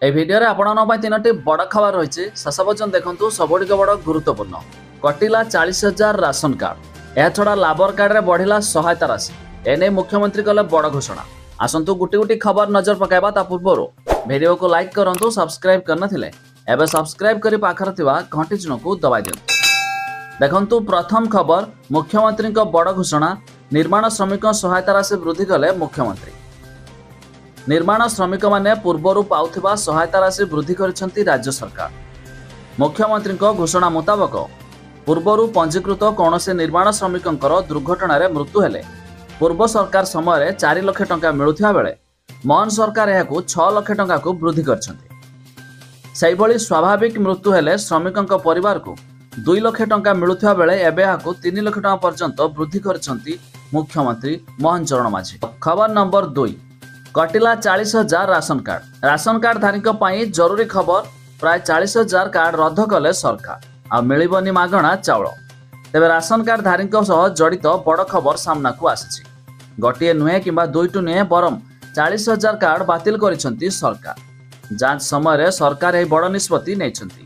এই ভিডিওরে আপনার তিনোটি বড় খবর রয়েছে শেষ পর্যন্ত দেখুন সবুঠিক বড় গুরুত্বপূর্ণ কটিলা 40,000 রাশন কার্ড এছাড়া লাবর কার্ডে বড়িলা সহায়তা রাশি এনে মুখ্যমন্ত্রী কলে বড় ঘোষণা আসন্তু গুটি গুটি খবর নজর পকাইবা তা পূর্বরু ভিডিও को लाइक करंतु सब्सक्राइब करनथिले एबे सब्सक्राइब करी पाखर थिबा घंटी चिन्ह को दबाई दियंतु देखंतु प्रथम खबर मुख्यमंत्री को बड़ घोषणा निर्माण श्रमिक सहायता राशि वृद्धि कले मुख्यमंत्री निर्माण श्रमिक माने पूर्वरु पाउथिबा सहायता राशि वृद्धि करिसेंती राज्य सरकार मुख्यमंत्री घोषणा मुताबक पूर्वरु पंजीकृत कौनसी निर्माण श्रमिकंकर दुर्घटना मृत्यु हेले पूर्व सरकार समय 4 लाख टंका मिलुथिबा बेले मोहन सरकार यह 6 लाख टंका को वृद्धि करछंती स्वाभाविक मृत्यु हेले श्रमिकंक परिवार को 2 लाख टंका मिलुथिबा बेले एबे याकु 3 लाख टंका पर्यंत वृद्धि करछंती मुख्यमंत्री मोहन चरण माझी। खबर नंबर 2 कटिला 40,000 राशन कार्ड धारी जरूरी खबर प्राय 40,000 कार्ड रद्द कले सरकार आ मिलिबनी मागणा चाउल तेबे राशन कार्ड धारी जड़ित बड़ खबर सामना को आसी गोटे नुहे कि दुईटू नुहे बरम 40,000 कार्ड बातिल करिसेंती सरकार जांच समय सरकार यह बड़ निष्पत्ति नहीं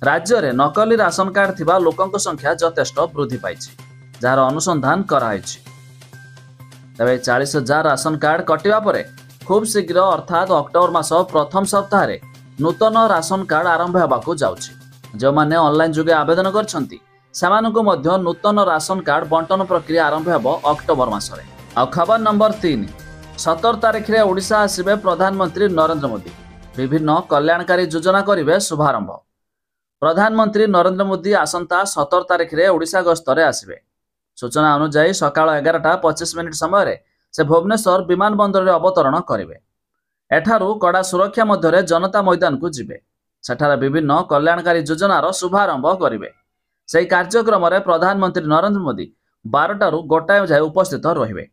राज्य में नकली राशन कार्ड थिबा लोकंक संख्या यथेष्ट वृद्धि पाई जार अनुसंधान कराई तेबे 40,000 राशन कार्ड कटिबा परे खूब शीघ्र अर्थात अक्टोबर मास प्रथम सप्ताह नूतन राशन कार्ड आरंभ होगाकू जाउछि जो माने ऑनलाइन जुगे आवेदन करछंती सेमानकु मध्य नूतन राशन कार्ड बंटन प्रक्रिया आरंभ होबो अक्टोबर मासरे। खबर नंबर 3 17 तारिख रे ओडिशा आसिबे प्रधानमंत्री नरेंद्र मोदी विभिन्न कल्याणकारी योजना करिवे शुभारंभ प्रधानमंत्री नरेंद्र मोदी आसंता 17 तारिख रे ओडिशा गस्तरे आसिबे सूचना अनुसार सकाळ 11:25 समय से भुवनेश्वर विमानबंदर रे अवतरण करेंगे एठारू कड़ा सुरक्षा मध्य जनता मैदान को जिबे सेठारे विभिन्न कल्याणकारी योजनार शुभारंभ करेंगे से कार्यक्रम में प्रधानमंत्री नरेंद्र मोदी 12 टारू गोटाए जाए उपस्थित रहिबे।